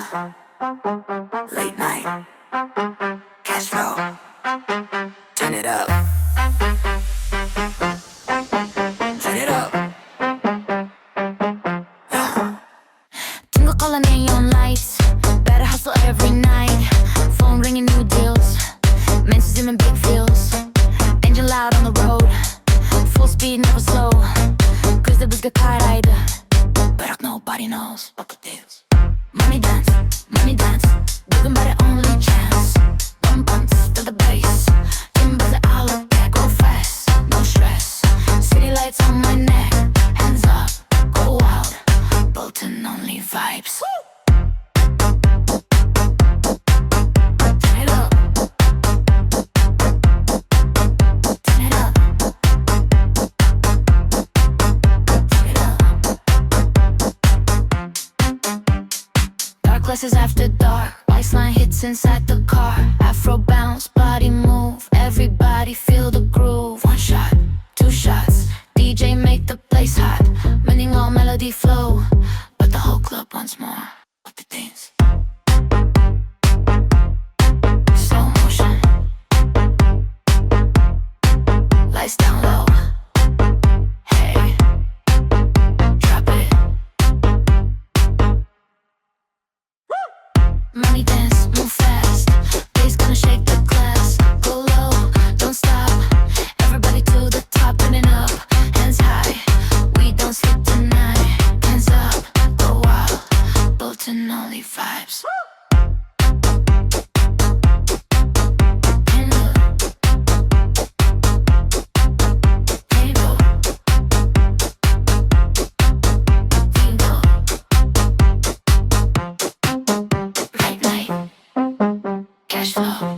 Late night, cash flow, turn it up. Turn it up. түнгі қала neon lights, better hustle every night. Phone ringing, new deals, men swimming big fields. Engine loud on the road, full speed, never slow. Күзді бізге қарайды, бірақ nobody knows what the deals. Money dance, бүгін бәрі only chance. Bum bumps to the bass, кім бізді алып back, go fast, no stress. City lights on my neck, hands up, go wild. Bolton only vibes. Turn it up. Turn it up. Turn it up. Dark glasses after dark, baseline hits inside the car. Afro bounce, body move, everybody feel the groove. One shot, two shots, DJ make the place hot. Meaning all melody flow, but the whole club wants more. What the dance? Slow motion, lights down low. Hey, drop it. Money dance, move fast. Bass gonna shake the glass. Go low, don't stop. Everybody to the top, turning up. Hands high, we don't sleep tonight. Hands up, go wild. Bolton only vibes. Pingo. Pingo. Pingo. Late night, cash flow.